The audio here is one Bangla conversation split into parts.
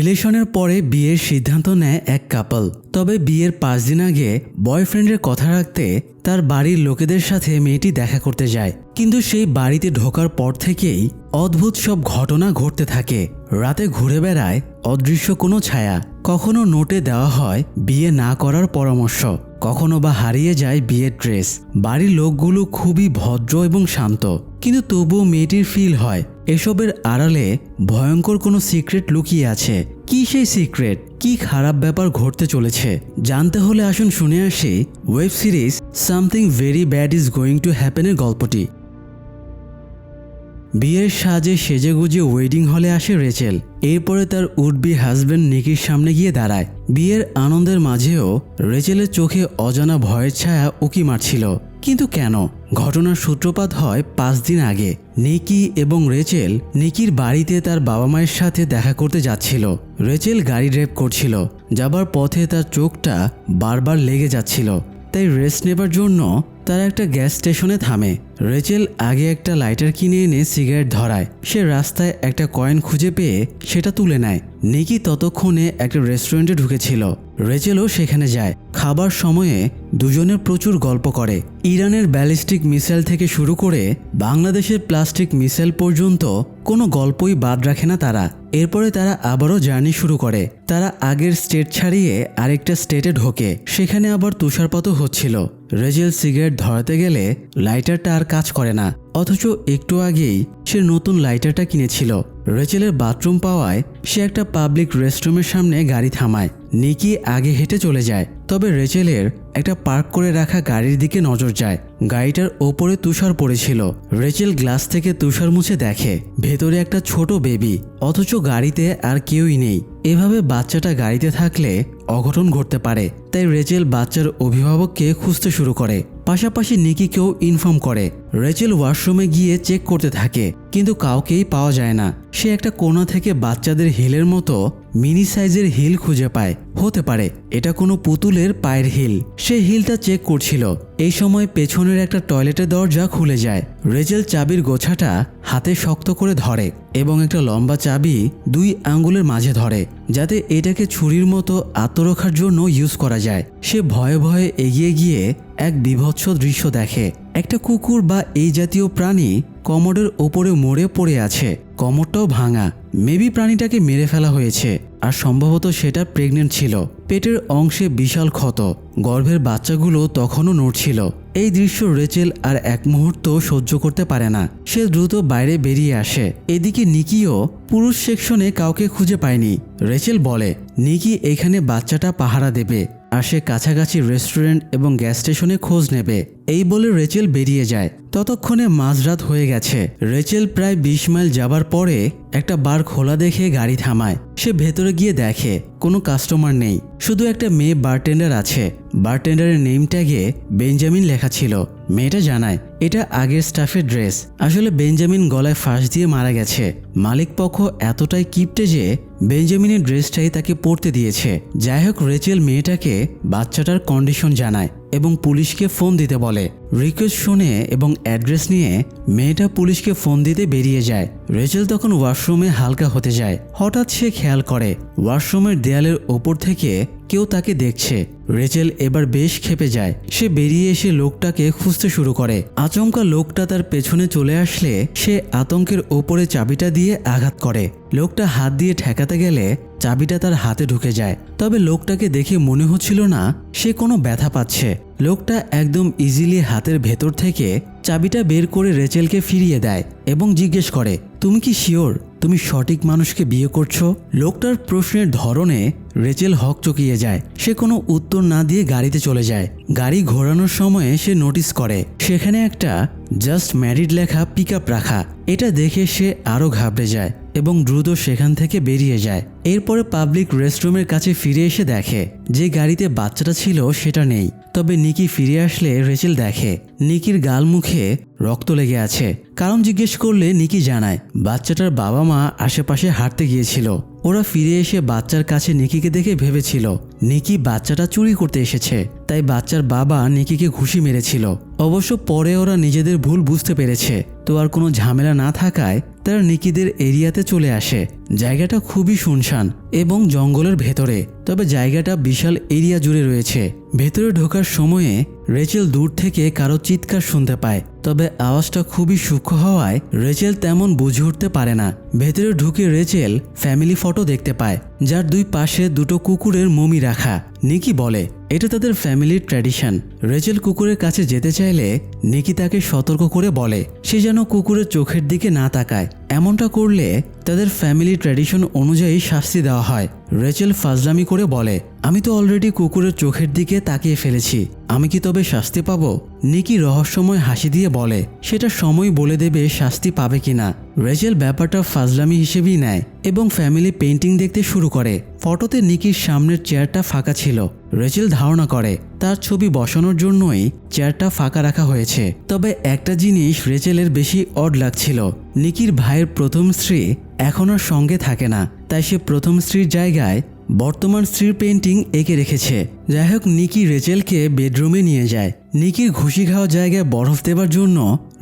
রিলেশনের পরে বিয়ের সিদ্ধান্ত নেয় এক কাপল। তবে বিয়ের 5 দিন আগে বয়ফ্রেন্ডের কথা রাখতে তার বাড়ির লোকেদের সাথে মেয়েটি দেখা করতে যায়। কিন্তু সেই বাড়িতে ঢোকার পর থেকেই অদ্ভুত সব ঘটনা ঘটতে থাকে। রাতে ঘুরে বেড়ায় অদৃশ্য কোনো ছায়া, কখনো নোটে দেওয়া হয় বিয়ে না করার পরামর্শ, কখনো বা হারিয়ে যায় বিয়ের ড্রেস। বাড়ির লোকগুলো খুবই ভদ্র এবং শান্ত, কিন্তু তবুও মেয়েটির ফিল হয় এসবের আড়ালে ভয়ঙ্কর কোনো সিক্রেট লুকিয়ে আছে। কি সেই সিক্রেট? কি খারাপ ব্যাপার ঘটতে চলেছে? জানতে হলে আসুন শুনে আসি web series something very bad is going to হ্যাপেনের গল্পটি। বিয়ের সাজে সেজেগুজে ওয়েডিং হলে আসে রেচেল। এরপরে তার উডবি হাজব্যান্ড নিকির সামনে গিয়ে দাঁড়ায়। বিয়ের আনন্দের মাঝেও রেচেলের চোখে অজানা ভয়ের ছায়া উকি মারছিল। কিন্তু কেন? ঘটনার সূত্রপাত হয় 5 দিন আগে। নিকি এবং রেচেল নিকির বাড়িতে তার বাবা মায়ের সাথে দেখা করতে যাচ্ছিল। রেচেল গাড়ি ড্রাইভ করছিল। যাবার পথে তার চোখটা বারবার লেগে যাচ্ছিল, তাই রেস্ট নেবার জন্য তারা একটা গ্যাস স্টেশনে থামে। রেচেল আগে একটা লাইটার কিনে এনে সিগারেট ধরায়। সে রাস্তায় একটা কয়েন খুঁজে পেয়ে সেটা তুলে নেয়। নিকি ততক্ষণে একটা রেস্টুরেন্টে ঢুকেছিল। রেচেলও সেখানে যায়। খাবার সময়ে দুজনে প্রচুর গল্প করে। ইরানের ব্যালিস্টিক মিসাইল থেকে শুরু করে বাংলাদেশের প্লাস্টিক মিসাইল পর্যন্ত কোনো গল্পই বাদ রাখে না তারা। এরপরে তারা আবারও জার্নি শুরু করে। তারা আগের স্টেট ছাড়িয়ে আরেকটা স্টেটে ঢোকে। সেখানে আবার তুষারপাতও হচ্ছিল। রেচেল সিগারেট ধরাতে গেলে লাইটারটা আর কাজ করে না, অথচ একটু আগেই সে নতুন লাইটারটা কিনেছিল। রেচেলের বাথরুম পাওয়ায় সে একটা পাবলিক রেস্টরুমের সামনে গাড়ি থামায়। নিকি আগে হেঁটে চলে যায়। তবে রেচেলের একটা পার্ক করে রাখা গাড়ির দিকে নজর যায়। গাড়িটার ওপরে তুষার পড়েছিল। রেচেল গ্লাস থেকে তুষার মুছে দেখে ভেতরে একটা ছোট বেবি, অথচ গাড়িতে আর কেউই নেই। এভাবে বাচ্চাটা গাড়িতে থাকলে অঘটন ঘটতে পারে। তাই রেচেল বাচ্চার অভিভাবককে খুঁজতে শুরু করে, পাশাপাশি নিকিকেও ইনফর্ম করে। রেচেল ওয়াশরুমে গিয়ে চেক করতে থাকে, কিন্তু কাউকেই পাওয়া যায় না। সে একটা কোণা থেকে বাচ্চাদের হিলের মতো মিনি সাইজের হিল খুঁজে পায়। হতে পারে এটা কোনো পুতুলের পায়ের হিল। সে হিলটা চেক করছিল। এই সময় পেছনের একটা টয়লেটের দরজা খুলে যায়। রেচেল চাবির গোছাটা হাতে শক্ত করে ধরে এবং একটা লম্বা চাবি 2 আঙ্গুলের মাঝে ধরে, যাতে এটাকে ছুরির মতো আত্মরক্ষার জন্য ইউজ করা যায়। সে ভয়ে ভয়ে এগিয়ে গিয়ে এক বিভৎস দৃশ্য দেখে। একটা কুকুর বা এই জাতীয় প্রাণী কমোডের ওপরে মরে পড়ে আছে। কমোডটাও ভাঙা। মেবি প্রাণীটাকে মেরে ফেলা হয়েছে, আর সম্ভবত সেটা প্রেগনেন্ট ছিল। পেটের অংশে বিশাল ক্ষত। গর্ভের বাচ্চাগুলো তখনও নড়ছিল। এই দৃশ্য রেচেল আর এক মুহূর্ত সহ্য করতে পারে না। সে দ্রুত বাইরে বেরিয়ে আসে। এদিকে নিকিও পুরুষ সেকশনে কাউকে খুঁজে পায়নি। রেচেল বলে নিকি এখানে বাচ্চাটা পাহারা দেবে, আর সে কাছাকাছি রেস্টুরেন্ট এবং গ্যাস স্টেশনে খোঁজ নেবে। এই বলে রেচেল বেরিয়ে যায়। ততক্ষণে মাঝরাত হয়ে গেছে। রেচেল প্রায় 20 মাইল যাবার পরে একটা বার খোলা দেখে গাড়ি থামায়। সে ভেতরে গিয়ে দেখে কোনো কাস্টমার নেই, শুধু একটা মেয়ে বারটেন্ডার আছে। বারটেন্ডারের নেম ট্যাগে বেঞ্জামিন লেখা ছিল। মেয়েটা জানায় এটা আগের স্টাফের ড্রেস। আসলে বেঞ্জামিন গলায় ফাঁস দিয়ে মারা গেছে। মালিক পক্ষ এতটাই কিপটে যে বেঞ্জামিনের ড্রেসটাই তাকে পরতে দিয়েছে। যাই হোক, রেচেল মেয়েটাকে বাচ্চাটার কন্ডিশন জানায় এবং পুলিশকে ফোন দিতে বলে। রিকোয়েস্ট শুনে এবং অ্যাড্রেস নিয়ে মেয়েটা পুলিশকে ফোন দিতে বেরিয়ে যায়। রেচেল তখন ওয়াশরুমে হালকা হতে যায়। হঠাৎ সে খেয়াল করে ওয়াশরুমের দেয়ালের ওপর থেকে কেউ তাকে দেখছে। রেচেল এবার বেশ ক্ষেপে যায়। সে বেরিয়ে এসে লোকটাকে খুঁজতে শুরু করে। আচমকা লোকটা তার পেছনে চলে আসলে সে আতঙ্কের ওপরে চাবিটা দিয়ে আঘাত করে। লোকটা হাত দিয়ে ঠেকাতে গেলে চাবিটা তার হাতে ঢুকে যায়। তবে লোকটাকে দেখে মনে হচ্ছিল না সে কোনো ব্যথা পাচ্ছে। লোকটা একদম ইজিলি হাতের ভেতর থেকে চাবিটা বের করে রেচেলকে ফিরিয়ে দেয় এবং জিজ্ঞেস করে, তুমি কি শিওর তুমি সঠিক মানুষকে বিয়ে করছো? লোকটার প্রশ্নের ধরনে রেচেল হকচকিয়ে যায়। সে কোনো উত্তর না দিয়ে গাড়িতে চলে যায়। গাড়ি ঘোরানোর সময়ে সে নোটিস করে সেখানে একটা জাস্ট ম্যারিড লেখা পিকআপ রাখা। এটা দেখে সে আরো ঘাবড়ে যায় এবং দ্রুত সেখান থেকে বেরিয়ে যায়। এরপরে পাবলিক রেস্টরুমের কাছে ফিরে এসে দেখে যে গাড়িতে বাচ্চাটা ছিল সেটা নেই। তবে নিকি ফিরে আসলে রেচেল দেখে নিকির গাল মুখে রক্ত লেগে আছে। কারণ জিজ্ঞেস করলে নিকি জানায় বাচ্চাটার বাবা মা আশেপাশে হাঁটতে গিয়েছিল। ওরা ফিরে এসে বাচ্চার কাছে নিকিকে দেখে ভেবেছিল নিকি বাচ্চাটা চুরি করতে এসেছে, তাই বাচ্চার বাবা নিকিকে ঘুষি মেরেছিল। অবশ্য পরে ওরা নিজেদের ভুল বুঝতে পেরেছে, তো আর কোনো ঝামেলা না থাকায় তারা নিকিদের এরিয়াতে চলে আসে। জায়গাটা খুবই শুনশান এবং জঙ্গলের ভেতরে, তবে জায়গাটা বিশাল এরিয়া জুড়ে রয়েছে। ভেতরে ঢোকার সময়ে রেচেল দূর থেকে কারো চিৎকার শুনতে পায়, তবে আওয়াজটা খুবই সূক্ষ্ম হওয়ায় রেচেল তেমন বুঝে উঠতে পারে না। ভেতরে ঢুকে রেচেল ফ্যামিলি ফটো দেখতে পায়, যার দুই পাশে দুটো কুকুরের মমি রাখা। নিকি বলে এটা তাদের ফ্যামিলির ট্র্যাডিশন। রেচেল কুকুরের কাছে যেতে চাইলে নিকি তাকে সতর্ক করে বলে সে যেন কুকুরের চোখের দিকে না তাকায়, এমনটা করলে তাদের ফ্যামিলি ট্র্যাডিশন অনুযায়ী শাস্তি দেওয়া হয়। রেচেল ফাজলামি করে বলে আমি তো অলরেডি কুকুরের চোখের দিকে তাকিয়ে ফেলেছি, আমি কি তবে শাস্তি পাবো? নিকি রহস্যময় হাসি দিয়ে বলে সেটা সময় বলে দেবে শাস্তি পাবে কিনা। রেচেল ব্যাপারটা ফাজলামি হিসেবেই নেয় এবং ফ্যামিলি পেন্টিং দেখতে শুরু করে। ফটোতে নিকির সামনের চেয়ারটা ফাঁকা ছিল। রেচেল ধারণা করে তার ছবি বসানোর জন্যই চেয়ারটা ফাঁকা রাখা হয়েছে। তবে একটা জিনিস রেচেলের বেশি অড লাগছিল, নিকির ভাইয়ের প্রথম স্ত্রী এখন আর সঙ্গে থাকে না, তাই সে প্রথম স্ত্রীর জায়গায় বর্তমান স্ত্রীর পেন্টিং এঁকে রেখেছে। যাই হোক, নিকি রেচেলকে বেডরুমে নিয়ে যায়। নিকির ঘুষি খাওয়া জায়গায় বরফ দেবার জন্য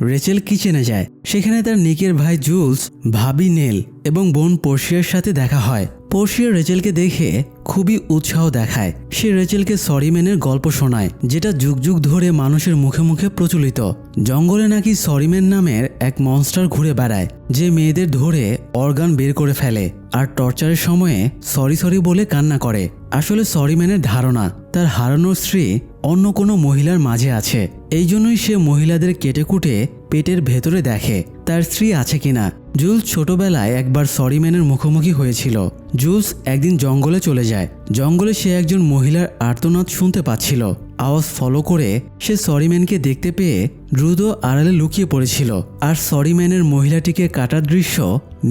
রেচেল কিচেনে যায়। সেখানে তার নিকের ভাই জুলস, ভাবি নেল এবং বোন পোর্শিয়ার সাথে দেখা হয়। পোর্শিয়া রেচেলকে দেখে খুবই উৎসাহ দেখায়। সে রেচেলকে সরিম্যানের গল্প শোনায়, যেটা যুগ যুগ ধরে মানুষের মুখে মুখে প্রচলিত। জঙ্গলে নাকি সরিম্যান নামের এক মনস্টার ঘুরে বেড়ায়, যে মেয়েদের ধরে অর্গান বের করে ফেলে আর টর্চারের সময়ে সরি সরি বলে কান্না করে। আসলে সরিম্যানের ধারণা তার হারানোর স্ত্রী অন্য কোনো মহিলার মাঝে আছে, এই জন্যই সে মহিলাদের কেটে কুটে পেটের ভেতরে দেখে তার স্ত্রী আছে কিনা। জুলস ছোটবেলায় একবার সরিম্যানের মুখোমুখি হয়েছিল। জুলস একদিন জঙ্গলে চলে যায়। জঙ্গলে সে একজন মহিলার আর্তনাদ শুনতে পাচ্ছিল। আওয়াজ ফলো করে সে সরিম্যানকে দেখতে পেয়ে দ্রুত আড়ালে লুকিয়ে পড়েছিল আর সরিম্যানের মহিলাটিকে কাটার দৃশ্য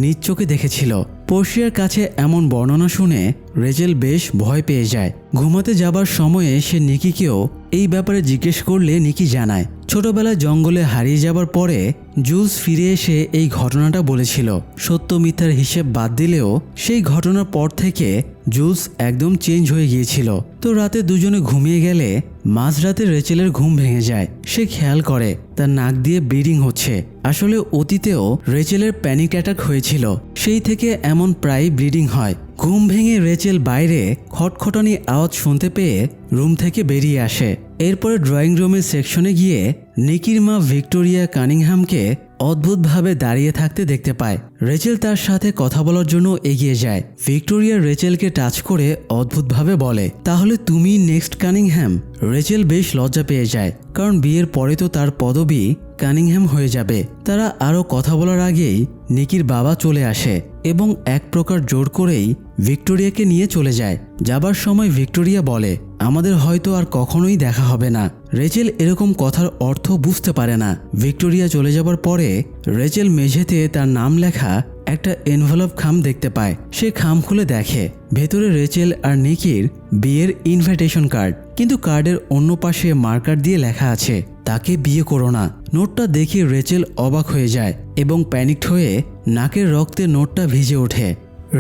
নিজ চোখে দেখেছিল। পোর্শিয়ার কাছে এমন বর্ণনা শুনে রেচেল বেশ ভয় পেয়ে যায়। ঘুমাতে যাবার সময়ে সে নিকিকেও এই ব্যাপারে জিজ্ঞেস করলে নিকি জানায় ছোটবেলায় জঙ্গলে হারিয়ে যাবার পরে জুলস ফিরে এসে এই ঘটনাটা বলেছিল। সত্য মিথ্যার হিসেব বাদ দিলেও সেই ঘটনার পর থেকে জুলস একদম চেঞ্জ হয়ে গিয়েছিল। তো রাতে দুজনে ঘুমিয়ে গেলে মাঝরাতে রেচেলের ঘুম ভেঙে যায়। সে খেয়াল করে তার নাক দিয়ে ব্লিডিং হচ্ছে। আসলে অতীতেও রেচেলের প্যানিক অ্যাটাক হয়েছিল, সেই থেকে এমন প্রায় ব্লিডিং হয়। ঘুম ভেঙে রেচেল বাইরে খটখটানি আওয়াজ শুনতে পেয়ে রুম থেকে বেরিয়ে আসে। এরপরে ড্রয়িং রুমের সেকশনে গিয়ে নিকির মা ভিক্টোরিয়া কানিংহামকে অদ্ভুতভাবে দাঁড়িয়ে থাকতে দেখতে পায়। রেচেল তার সাথে কথা বলার জন্য এগিয়ে যায়। ভিক্টোরিয়া রেচেলকে টাচ করে অদ্ভুতভাবে বলে তাহলে তুমি নেক্সট কানিংহ্যাম। রেচেল বেশ লজ্জা পেয়ে যায়, কারণ বিয়ের পরে তো তার পদবি কানিংহ্যাম হয়ে যাবে। তারা আরও কথা বলার আগেই নিকির বাবা চলে আসে এবং এক প্রকার জোর করেই ভিক্টোরিয়াকে নিয়ে চলে যায়। যাবার সময় ভিক্টোরিয়া বলে আমাদের হয়তো আর কখনোই দেখা হবে না। রেচেল এরকম কথার অর্থ বুঝতে পারে না। ভিক্টোরিয়া চলে যাবার পরে রেচেল মেঝেতে তার নাম লেখা একটা এনভেলপ খাম দেখতে পায়। সে খাম খুলে দেখে ভেতরে রেচেল আর নিকির বিয়ের ইনভাইটেশন কার্ড, কিন্তু কার্ডের অন্য পাশে মার্কার দিয়ে লেখা আছে তাকে বিয়ে করো না। নোটটা দেখে রেচেল অবাক হয়ে যায় এবং প্যানিকড হয়ে নাকের রক্তে নোটটা ভিজে ওঠে।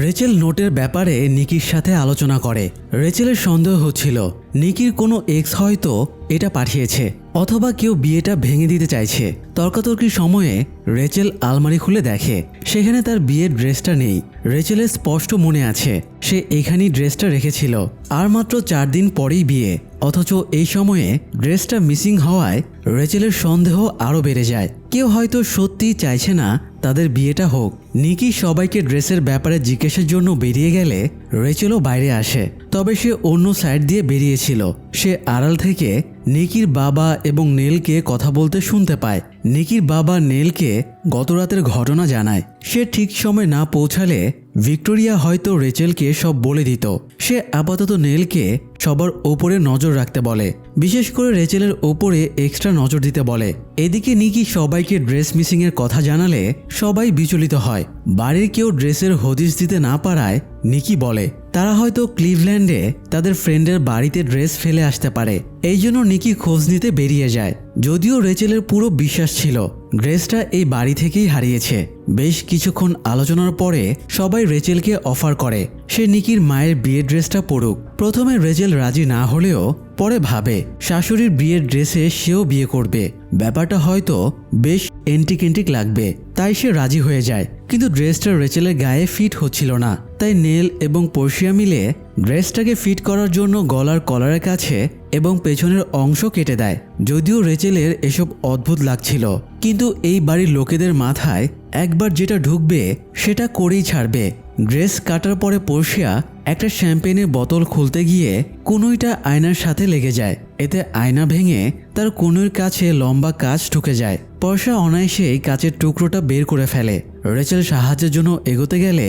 রেচেল নোটের ব্যাপারে নিকির সাথে আলোচনা করে। রেচেলের সন্দেহ হচ্ছিল নিকির কোনো এক্স হয়তো এটা পাঠিয়েছে, অথবা কেউ বিয়েটা ভেঙে দিতে চাইছে। তর্কাতর্কির সময়ে রেচেল আলমারি খুলে দেখে সেখানে তার বিয়ের ড্রেসটা নেই। রেচেলের স্পষ্ট মনে আছে সে এখানেই ড্রেসটা রেখেছিল। আর মাত্র 4 দিন পরেই বিয়ে, অথচ এই সময়ে ড্রেসটা মিসিং হওয়ায় রেচেলের সন্দেহ আরও বেড়ে যায়। কেউ হয়তো সত্যিই চাইছে না তাদের বিয়েটা হোক। নিকি সবাইকে ড্রেসের ব্যাপারে জিজ্ঞাসার জন্য বেরিয়ে গেলে রেচেলও বাইরে আসে, তবে সে অন্য সাইড দিয়ে বেরিয়েছিল। সে আড়াল থেকে নিকির বাবা এবং নেলকে কথা বলতে শুনতে পায়। নিকির বাবা নেলকে গত রাতের ঘটনা জানায়। সে ঠিক সময় না পৌঁছালে ভিক্টোরিয়া হয়তো রেচেলকে সব বলে দিত। সে আপাতত নেলকে সবার ওপরে নজর রাখতে বলে, বিশেষ করে রেচেলের ওপরে এক্সট্রা নজর দিতে বলে। এদিকে নিকি সবাইকে ড্রেস মিসিংয়ের কথা জানালে সবাই বিচলিত হয়। বাড়ির কেউ ড্রেসের হদিশ দিতে না পারায় নিকি বলে তারা হয়তো ক্লিভল্যান্ডে তাদের ফ্রেন্ডের বাড়িতে ড্রেস ফেলে আসতে পারে। এই জন্য নিকি খোঁজ নিতে বেরিয়ে যায়। যদিও রেচেলের পুরো বিশ্বাস ছিল ড্রেসটা এই বাড়ি থেকেই হারিয়েছে। বেশ কিছুক্ষণ আলোচনার পরে সবাই রেচেলকে অফার করে সে নিকির মায়ের বিয়ের ড্রেসটা পরুক। প্রথমে রেচেল রাজি না হলেও পরে ভাবে শাশুড়ির বিয়ের ড্রেসে সেও বিয়ে করবে, ব্যাপারটা হয়তো বেশ এন্টিক লাগবে, তাই সে রাজি হয়ে যায়। কিন্তু ড্রেসটা রেচেলের গায়ে ফিট হচ্ছিল না। তাই নেল এবং পোর্শিয়া মিলে ড্রেসটাকে ফিট করার জন্য গলার কলারের কাছে এবং পেছনের অংশ কেটে দেয়। যদিও রেচেলের এসব অদ্ভুত লাগছিল, কিন্তু এই বাড়ির লোকেদের মাথায় একবার যেটা ঢুকবে সেটা করেই ছাড়বে। ড্রেস কাটার পরে পোর্শিয়া একটা শ্যাম্পেনের বোতল খুলতে গিয়ে কনুইটা আয়নার সাথে লেগে যায়। এতে আয়না ভেঙে তার কনুইর কাছে লম্বা কাঁচ ঢুকে যায়। পোর্শিয়া অনায়াসেই কাচের টুকরোটা বের করে ফেলে। রেচেল সাহায্যের জন্য এগোতে গেলে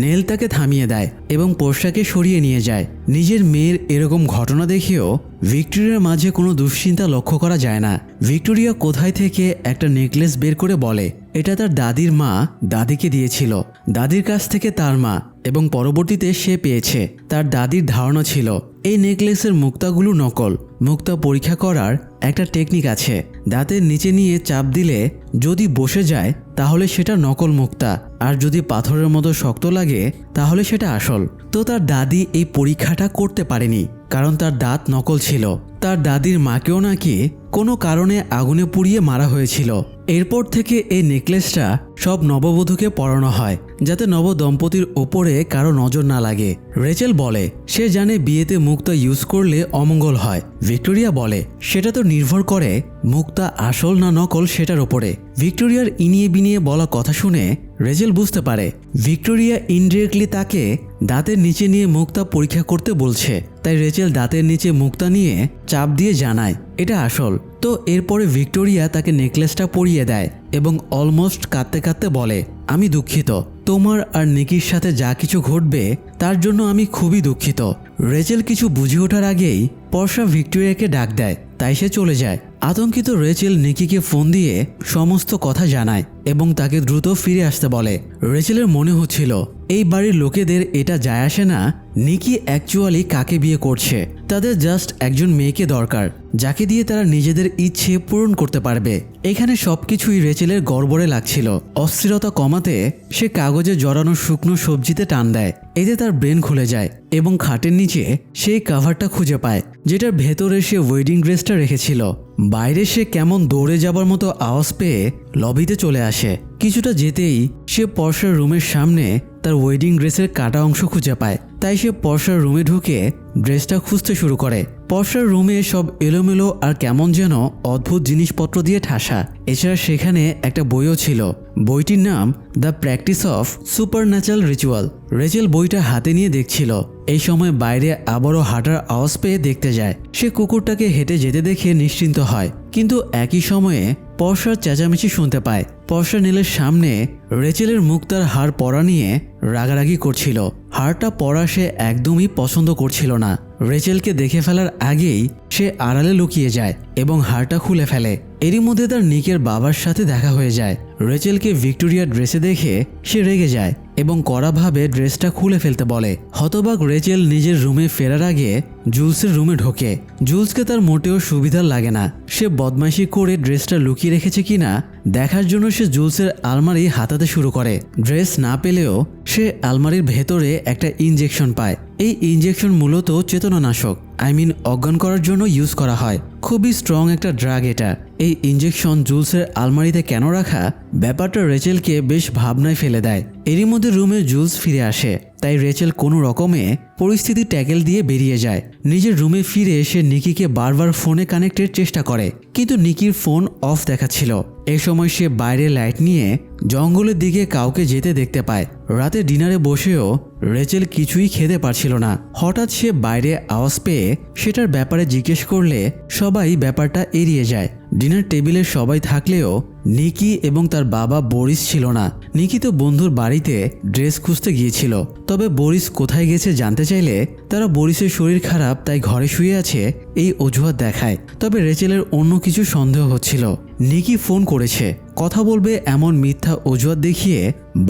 নেল তাকে থামিয়ে দেয় এবং পোর্শিয়াকে সরিয়ে নিয়ে যায়। নিজের মেয়ের এরকম ঘটনা দেখেও ভিক্টোরিয়ার মাঝে কোনো দুশ্চিন্তা লক্ষ্য করা যায় না। ভিক্টোরিয়া কোথায় থেকে একটা নেকলেস বের করে বলে এটা তার দাদির মা দাদিকে দিয়েছিল, দাদির কাছ থেকে তার মা, এবং পরবর্তীতে সে পেয়েছে। তার দাদির ধারণা ছিল এই নেকলেসের মুক্তাগুলো নকল। মুক্তা পরীক্ষা করার একটা টেকনিক আছে, দাঁতের নিচে নিয়ে চাপ দিলে যদি বসে যায় তাহলে সেটা নকল মুক্তা, আর যদি পাথরের মতো শক্ত লাগে তাহলে সেটা আসল। তো তার দাদি এই পরীক্ষাটা করতে পারেনি কারণ তার দাঁত নকল ছিল। তার দাদির মাকেও নাকি কোনো কারণে আগুনে পুড়িয়ে মারা হয়েছিল। এরপর থেকে এই নেকলেসটা সব নববধূকে পরানো হয় যাতে নবদম্পতির ওপরে কারো নজর না লাগে। রেচেল বলে সে জানে বিয়েতে মুক্তা ইউজ করলে অমঙ্গল হয়। ভিক্টোরিয়া বলে সেটা তো নির্ভর করে মুক্তা আসল না নকল সেটার ওপরে। ভিক্টোরিয়ার ইনিয়ে বিনিয়ে বলা কথা শুনে রেচেল বুঝতে পারে ভিক্টোরিয়া ইনডিরেক্টলি তাকে দাঁতের নিচে নিয়ে মুক্তা পরীক্ষা করতে বলছে। তাই রেচেল দাঁতের নিচে মুক্তা নিয়ে চাপ দিয়ে জানায় এটা আসল। তো এরপরে ভিক্টোরিয়া তাকে নেকলেসটা পরিয়ে দেয় এবং অলমোস্ট কাঁদতে কাঁদতে বলে আমি দুঃখিত, তোমার আর নিকির সাথে যা কিছু ঘটবে তার জন্য আমি খুবই দুঃখিত। রেচেল কিছু বুঝে ওঠার আগেই পোর্শিয়া ভিক্টোরিয়াকে ডাক দেয়, তাই সে চলে যায়। আতঙ্কিত রেচেল নিকিকে ফোন দিয়ে সমস্ত কথা জানায় এবং তাকে দ্রুত ফিরে আসতে বলে। রেচেলের মনে হচ্ছিল এই বাড়ির লোকেদের এটা যায় আসে না নিকি অ্যাকচুয়ালি কাকে বিয়ে করছে। তাদের জাস্ট একজন মেয়েকে দরকার যাকে দিয়ে তারা নিজেদের ইচ্ছে পূরণ করতে পারবে। এখানে সবকিছুই রেচেলের গড়বড়ে লাগছিল। অস্থিরতা কমাতে সে কাগজে জড়ানো শুকনো সবজিতে টান দেয়। এতে তার ব্রেন খুলে যায় এবং খাটের নিচে সেই কাভারটা খুঁজে পায় যেটার ভেতরে সে ওয়েডিং ড্রেসটা রেখেছিল। বাইরে সে কেমন দৌড়ে যাবার মতো আওয়াজ পেয়ে লবিতে চলে আসে। কিছুটা যেতেই সে পোর্শিয়ার রুমের সামনে তার ওয়েডিং ড্রেসের কাটা অংশ খুঁজে পায়। তাই সে পোর্শিয়ার রুমে ঢুকে ড্রেসটা খুঁজতে শুরু করে। পোর্শিয়ার রুমে সব এলোমেলো আর কেমন যেন অদ্ভুত জিনিসপত্র দিয়ে ঠাসা। এছাড়া সেখানে একটা বইও ছিল। বইটির নাম the practice of supernatural ritual. Rachel বইটা হাতে নিয়ে দেখছিল। এই সময় বাইরে আবারও হাঁটার আওয়াজ পেয়ে দেখতে যায়। সে কুকুরটাকে হেঁটে যেতে দেখে নিশ্চিন্ত হয়, কিন্তু একই সময়ে পোর্শিয়ার চেঁচামেচি শুনতে পায়। পোর্শিয়া নেলের সামনে রেচেলের মুক্তার হার পরা নিয়ে রাগারাগি করছিল। হারটা পরা সে একদমই পছন্দ করছিল না। রেচেলকে দেখে ফেলার আগেই সে আড়ালে লুকিয়ে যায় এবং হারটা খুলে ফেলে। এরই মধ্যে তার নিকের বাবার সাথে দেখা হয়ে যায়। রেচেলকে ভিক্টোরিয়ার ড্রেসে দেখে সে রেগে যায় এবং কড়াভাবে ড্রেসটা খুলে ফেলতে বলে। হতবাক রেচেল নিজের রুমে ফেরার আগে জুলসের রুমে ঢোকে। জুলসকে তার মোটেও সুবিধা লাগে না। সে বদমাইশি করে ড্রেসটা লুকিয়ে রেখেছে কিনা দেখার জন্য সে জুলসের আলমারি হাতাতে শুরু করে। ড্রেস না পেলেও সে আলমারির ভেতরে একটা ইনজেকশন পায়। এই ইনজেকশন মূলত চেতনানাশক, অজ্ঞান করার জন্য ইউজ করা হয়। খুবই স্ট্রং একটা ড্রাগ এটা। এই ইনজেকশন জুলসের আলমারিতে কেন রাখা ব্যাপারটা রেচেলকে বেশ ভাবনায় ফেলে দেয়। এরই মধ্যে রুমে জুলস ফিরে আসে। তাই রেচেল কোনো রকমে পরিস্থিতি ট্যাকেল দিয়ে বেরিয়ে যায়। নিজের রুমে ফিরে এসে নিকিকে বারবার ফোনে কানেক্টের চেষ্টা করে, কিন্তু নিকির ফোন অফ দেখাচ্ছিল। এই সময় সে বাইরে লাইট নিয়ে জঙ্গলের দিকে কাউকে যেতে দেখতে পায়। রাতে ডিনারে বসেও রেচেল কিছুই খেতে পারছিল না। হঠাৎ সে বাইরে আওয়াজ পেয়ে সেটার ব্যাপারে জিজ্ঞেস করলে সবাই ব্যাপারটা এড়িয়ে যায়। ডিনার টেবিলে সবাই থাকলেও নিকি এবং তার বাবা বরিস ছিল না। নিকি তো বন্ধুর বাড়িতে ড্রেস খুঁজতে গিয়েছিল। তবে বরিস কোথায় গেছে জানতে চাইলে তারা বরিসের শরীর খারাপ তাই ঘরে শুয়ে আছে এই অজুহাত দেখায়। তবে রেচেলের অন্য কিছু সন্দেহ হচ্ছিল। নিকি ফোন করেছে, কথা বলবে এমন মিথ্যা অজুহাত দেখিয়ে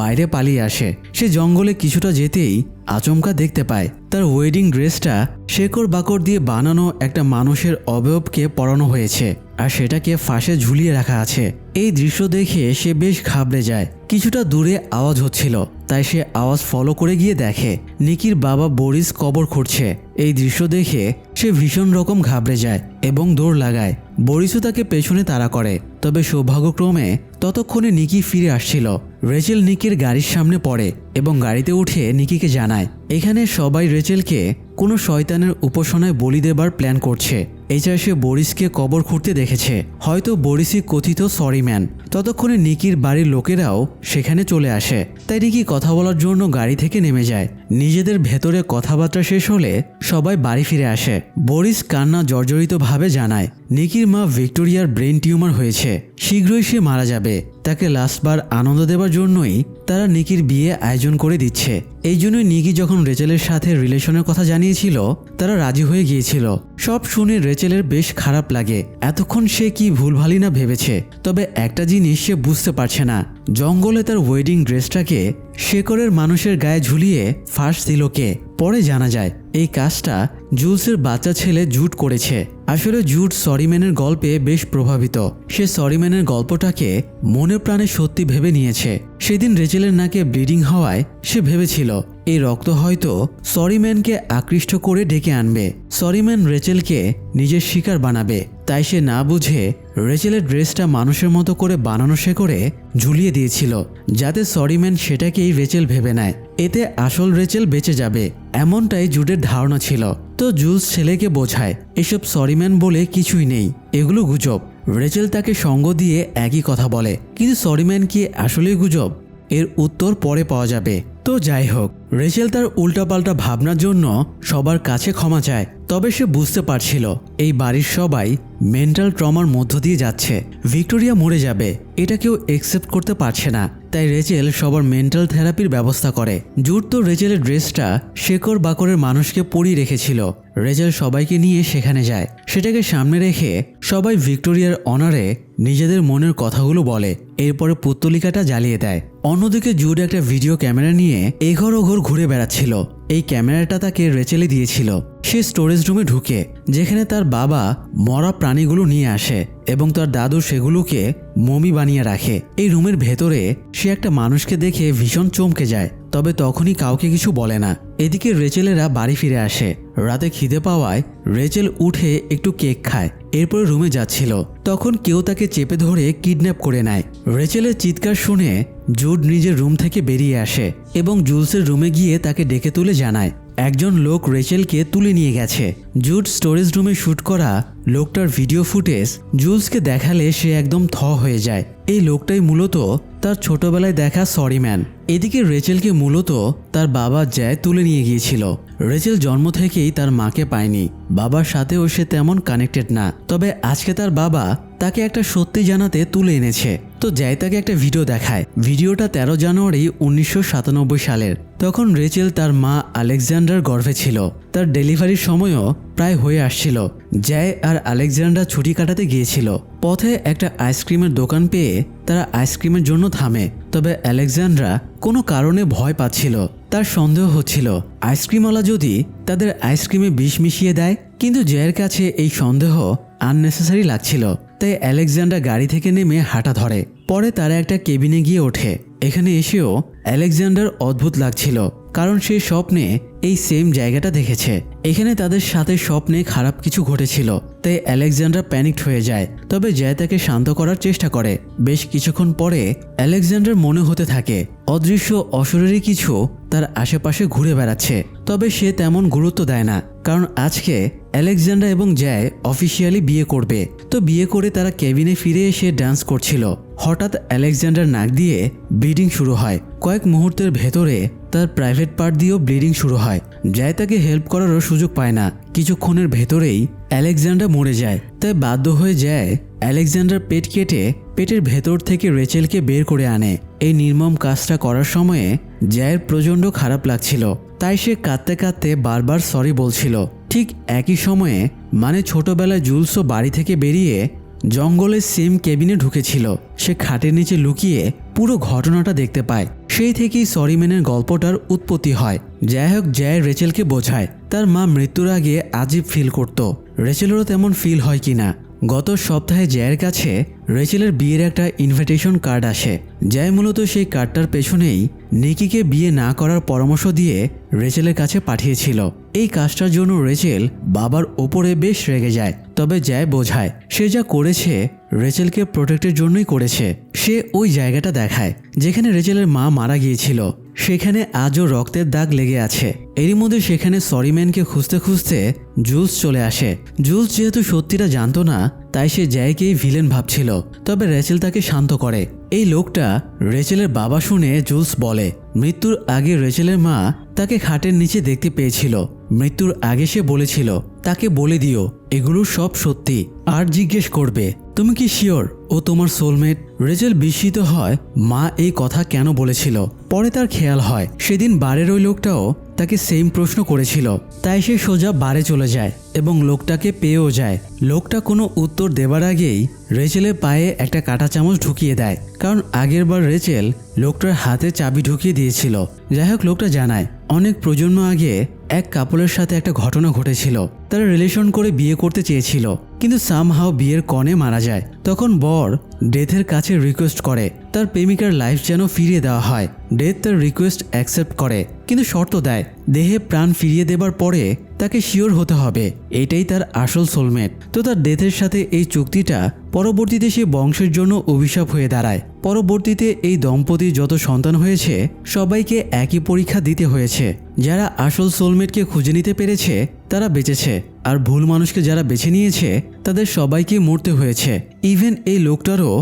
বাইরে পালিয়ে আসে। সে জঙ্গলে কিছুটা যেতেই আচমকা দেখতে পায় তার ওয়েডিং ড্রেসটা শেকড় বাকড় দিয়ে বানানো একটা মানুষের অবয়বকে পরানো হয়েছে আর সেটাকে ফাঁসে ঝুলিয়ে রাখা আছে। এই দৃশ্য দেখে সে বেশ ঘাবড়ে যায়। কিছুটা দূরে আওয়াজ হচ্ছিল, তাই সে আওয়াজ ফলো করে গিয়ে দেখে নিকির বাবা বরিস কবর খুঁড়ছে। এই দৃশ্য দেখে সে ভীষণ রকম ঘাবড়ে যায় এবং দৌড় লাগায়। বরিসও তাকে পেছনে তাড়া করে। তবে সৌভাগ্যক্রমে ততক্ষণে নিকি ফিরে আসছিল। রেচেল নিকির গাড়ির সামনে পড়ে এবং গাড়িতে উঠে নিকিকে জানায় এখানে সবাই রেচেলকে কোনো শয়তানের উপাসনায় বলি দেবার প্ল্যান করছে। এছাড়া সে বরিসকে কবর খুঁড়তে দেখেছে, হয়তো বরিসই কথিত সরি ম্যান। ততক্ষণে নিকির বাড়ির লোকেরাও সেখানে চলে আসে, তাই নিকি কথা বলার জন্য গাড়ি থেকে নেমে যায়। নিজেদের ভেতরে কথাবার্তা শেষ হলে সবাই বাড়ি ফিরে আসে। বরিস কান্না জর্জরিতভাবে জানায় নিকির মা ভিক্টোরিয়ার ব্রেন টিউমার হয়েছে, শীঘ্রই সে মারা যাবে। তাকে লাস্টবার আনন্দ দেবার জন্যই তারা নিকির বিয়ে আয়োজন করে দিচ্ছে। এই জন্যই নিকি যখন রেচেলের সাথে রিলেশনের কথা জানিয়েছিল তারা রাজি হয়ে গিয়েছিল। সব শুনে রেচেলের বেশ খারাপ লাগে। এতক্ষণ সে কি ভুলভালই না ভেবেছে, তবে একটা জিনিস সে বুঝতে পারছে না, জঙ্গলে তার ওয়েডিং ড্রেসটাকে শেকড়ের মানুষের গায়ে ঝুলিয়ে ফাঁস দিল কে। পরে জানা যায় এই কাজটা জুলসের বাচ্চা ছেলে জুড করেছে। আসলে জুড সরিম্যানের গল্পে বেশ প্রভাবিত। সে সরিম্যানের গল্পটাকে মনে প্রাণে সত্যি ভেবে নিয়েছে। সেদিন রেচেলের নাকে ব্লিডিং হওয়ায় সে ভেবেছিল এই রক্ত হয়তো সরিম্যানকে আকৃষ্ট করে ডেকে আনবে, সরিম্যান রেচেলকে নিজের শিকার বানাবে। তাই সে না বুঝে রেচেলের ড্রেসটা মানুষের মতো করে বানানো শেকড়ে ঝুলিয়ে দিয়েছিল, যাতে সরিম্যান সেটাকেই রেচেল ভেবে নেয়। এতে আসল রেচেল বেঁচে যাবে, এমনটাই জুডের ধারণা ছিল। তো জুলস ছেলেকে বোঝায় এসব সরিম্যান বলে কিছুই নেই, এগুলো গুজব। রেচেল তাকে সঙ্গ দিয়ে একই কথা বলে, কিন্তু সরিম্যান কি আসলেই গুজব? এর উত্তর পরে পাওয়া যাবে। তো যাই হোক, রেচেল তার উল্টাপাল্টা ভাবনার জন্য সবার কাছে ক্ষমা চায়। তবে সে বুঝতে পারছিল এই বাড়ির সবাই মেন্টাল ট্রমার মধ্য দিয়ে যাচ্ছে। ভিক্টোরিয়া মরে যাবে এটা কেউ একসেপ্ট করতে পারছে না, তাই রেচেল সবার মেন্টাল থেরাপির ব্যবস্থা করে। জুড তো রেচেলের ড্রেসটা শেকড় বাকরের মানুষকে পরিয়ে রেখেছিল। রেচেল সবাইকে নিয়ে সেখানে যায়। সেটাকে সামনে রেখে সবাই ভিক্টোরিয়ার অনারে নিজেদের মনের কথাগুলো বলে, এরপরে পুত্তলিকাটা জ্বালিয়ে দেয়। অন্যদিকে জুড একটা ভিডিও ক্যামেরা নিয়ে এঘর ওঘর ঘুরে বেড়াচ্ছিল। এই ক্যামেরাটা তাকে রেচেলে দিয়েছিল। সে স্টোরেজ রুমে ঢুকে, যেখানে তার বাবা মরা প্রাণীগুলো নিয়ে আসে এবং তার দাদু সেগুলোকে মমি বানিয়ে রাখে। এই রুমের ভেতরে সে একটা মানুষকে দেখে ভীষণ চমকে যায়, তবে তখনই কাউকে কিছু বলে না। এদিকে রেচেলেরা বাড়ি ফিরে আসে। রাতে খিদে পাওয়ায় রেচেল উঠে একটু কেক খায়, এরপরে রুমে যাচ্ছিল। তখন কেউ তাকে চেপে ধরে কিডন্যাপ করে নেয়। রেচেলের চিৎকার শুনে জুড নিজের রুম থেকে বেরিয়ে আসে এবং জুলসের রুমে গিয়ে তাকে ডেকে তুলে জানায় একজন লোক রেচেলকে তুলে নিয়ে গেছে। জুড স্টোরেজ রুমে শ্যুট করা লোকটার ভিডিও ফুটেজ জুলসকে দেখালে সে একদম থ হয়ে যায়। এই লোকটাই মূলত তার ছোটবেলায় দেখা সরিম্যান। এদিকে রেচেলকে মূলত তার বাবা জ্যায় তুলে নিয়ে গিয়েছিল। রেচেল জন্ম থেকেই তার মাকে পায়নি, বাবার সাথেও সে তেমন কানেক্টেড না। তবে আজকে তার বাবা তাকে একটা সত্যি জানাতে তুলে এনেছে। তো জ্যায় তাকে একটা ভিডিও দেখায়। ভিডিওটা 13 জানুয়ারি 1997 সালের। তখন রেচেল তার মা আলেকজান্ডার গর্ভে ছিল। তার ডেলিভারির সময়ও প্রায় হয়ে আসছিল। জ্যায় আর আলেকজান্ডার ছুটি কাটাতে গিয়েছিল। পথে একটা আইসক্রিমের দোকান পেয়ে তারা আইসক্রিমের জন্য থামে। তবে আলেকজান্ড্রা কোনো কারণে ভয় পাচ্ছিল। তার সন্দেহ হচ্ছিল আইসক্রিমওয়ালা যদি তাদের আইসক্রিমে বিষ মিশিয়ে দেয়, কিন্তু জ্যায়ের কাছে এই সন্দেহ আননেসেসারি লাগছিল। তাই আলেকজান্ডার গাড়ি থেকে নেমে হাঁটা ধরে। পরে তারা একটা কেবিনে গিয়ে ওঠে। এখানে এসেও আলেকজান্ডার অদ্ভুত লাগছিল, কারণ সে স্বপ্নে এই সেম জায়গাটা দেখেছে। এখানে তাদের সাথে স্বপ্নে খারাপ কিছু ঘটেছিল, তাই আলেকজান্ডার প্যানিকড হয়ে যায়। তবে জ্যায় তাকে শান্ত করার চেষ্টা করে। বেশ কিছুক্ষণ পরে আলেকজান্ডার মনে হতে থাকে অদৃশ্য অশরীরী কিছু তার আশেপাশে ঘুরে বেড়াচ্ছে। তবে সে তেমন গুরুত্ব দেয় না, কারণ আজকে আলেকজান্ডার এবং জ্যায় অফিসিয়ালি বিয়ে করবে। তো বিয়ে করে তারা কেবিনে ফিরে এসে ডান্স করছিল। হঠাৎ আলেকজান্ডার নাক দিয়ে ব্লিডিং শুরু হয়। কয়েক মুহূর্তের ভেতরে তার প্রাইভেট পার্ট দিয়েও ব্লিডিং শুরু হয়। জ্যায় তাকে হেল্প করারও সুযোগ পায় না। কিছুক্ষণের ভেতরেই আলেকজান্ডার মরে যায়। তাই বাধ্য হয়ে যায় আলেকজান্ডার পেট কেটে পেটের ভেতর থেকে রেচেলকে বের করে আনে। এই নির্মম কাজটা করার সময়ে জ্যায়ের প্রচণ্ড খারাপ লাগছিল, তাই সে কাঁদতে কাঁদতে বারবার সরি বলছিল। ঠিক একই সময়ে মানে ছোটবেলায় জুলসও বাড়ি থেকে বেরিয়ে জঙ্গলের সেম কেবিনে ঢুকেছিল। সে খাটের নিচে লুকিয়ে পুরো ঘটনাটা দেখতে পায়। সেই থেকেই সরিম্যানের গল্পটার উৎপত্তি হয়। যাই হোক, জ্যায় রেচেলকে বোঝায় তার মা মৃত্যুর আগে আজীব ফিল করত। রেচেলেরও তেমন ফিল হয় কিনা। গত সপ্তাহে জ্যায়ের কাছে রেচেলের বিয়ের একটা ইনভিটেশন কার্ড আসে। জ্যায় মূলত সেই কার্ডটার পেছনেই নিকিকে বিয়ে না করার পরামর্শ দিয়ে রেচেলের কাছে পাঠিয়েছিল। এই কাজটার জন্য রেচেল বাবার ওপরে বেশ রেগে যায়। তবে জ্যায় বোঝায় সে যা করেছে রেচেলকে প্রোটেক্টের জন্যই করেছে। সে ওই জায়গাটা দেখায় যেখানে রেচেলের মা মারা গিয়েছিল। সেখানে আজও রক্তের দাগ লেগে আছে। এরই মধ্যে সেখানে সরিম্যানকে খুঁজতে খুঁজতে জুলস চলে আসে। জুলস যেহেতু সত্যিটা জানতো না, তাই সে জ্যাককেই ভিলেন ভাবছিল। তবে রেচেল তাকে শান্ত করে। এই লোকটা রেচেলের বাবা শুনে জুলস বলে মৃত্যুর আগে রেচেলের মা তাকে খাটের নিচে দেখতে পেয়েছিল। মৃত্যুর আগে সে বলেছিল তাকে বলে দিও এগুলো সব সত্যি। আর জিজ্ঞেস করবে তুমি কি শিওর ও তোমার সোলমেট? রেচেল বিস্মিত হয় মা এই কথা কেন বলেছিল। পরে তার খেয়াল হয় সেদিন বারের ওই লোকটাও তাকে সেম প্রশ্ন করেছিল। তাই সে সোজা বারে চলে যায় এবং লোকটাকে পেয়েও যায়। লোকটা কোনো উত্তর দেবার আগেই রেচেলের পায়ে একটা কাঁটা চামচ ঢুকিয়ে দেয়, কারণ আগের বার রেচেল লোকটার হাতে চাবি ঢুকিয়ে দিয়েছিল। যাই হোক, লোকটা জানায় অনেক প্রজন্ম আগে এক কাপলের সাথে একটা ঘটনা ঘটেছিল। তারা রিলেশন করে বিয়ে করতে চেয়েছিল, কিন্তু সামহাও বিয়ের কনে মারা যায়। তখন বর ডেথের কাছে রিকোয়েস্ট করে তার প্রেমিকার লাইফ যেন ফিরিয়ে দেওয়া হয়। ডেথ তার রিকোয়েস্ট অ্যাকসেপ্ট করে, কিন্তু শর্ত দেয় দেহে প্রাণ ফিরিয়ে দেবার পরে তাকে শিওর হতে হবে এটাই তার আসল সোলমেট। তো তার ডেথের সাথে এই চুক্তিটা পরবর্তীতে সে বংশের জন্য অভিশাপ হয়ে দাঁড়ায়। পরবর্তীতে এই দম্পতির যত সন্তান হয়েছে সবাইকে একই পরীক্ষা দিতে হয়েছে। যারা আসল সোলমেটকে খুঁজে নিতে পেরেছে তারা বেঁচেছে, আর ভুল মানুষকে যারা বেছে নিয়েছে তাদের সবাইকে মরতে হয়েছে। ইভেন এই লোকটারও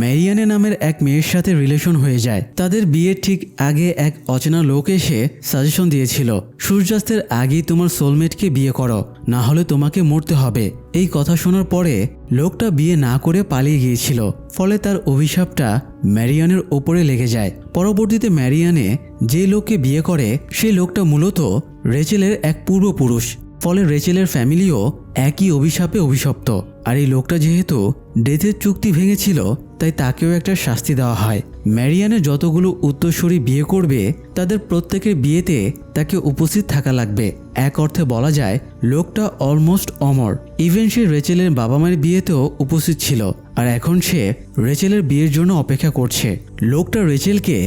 ম্যারিয়ানে নামের এক মেয়ের সাথে রিলেশন হয়ে যায়। তাদের বিয়ের ঠিক আগে এক অচেনা লোক এসে সাজেশন দিয়েছিল সূর্যাস্তের আগেই তোমার সোলমেটকে বিয়ে করো, না হলে তোমাকে মরতে হবে। এই কথা শোনার পরে লোকটা বিয়ে না করে পালিয়ে গিয়েছিল। ফলে তার অভিশাপটা ম্যারিয়ানের ওপরে লেগে যায়। পরবর্তীতে ম্যারিয়ানে যে লোককে বিয়ে করে সেই লোকটা মূলত রেচেলের এক পূর্বপুরুষ। ফলে রেচেলের ফ্যামিলিও একই অভিশাপে অভিশপ্ত। আর এই লোকটা যেহেতু ডেথের চুক্তি ভেঙেছিল তাই তাকেও একটা শাস্তি দেওয়া হয়। ম্যারিয়ানের যতগুলো উত্তরসূরি বিয়ে করবে তাদের প্রত্যেকের বিয়েতে তাকে উপস্থিত থাকা লাগবে। এক অর্থে বলা যায় লোকটা অলমোস্ট অমর। ইভেন সে রেচেলের বাবা মায়ের বিয়েতেও উপস্থিত ছিল, আর এখন সে রেচেলের বিয়ের জন্য অপেক্ষা করছে। লোকটা রেচেলকে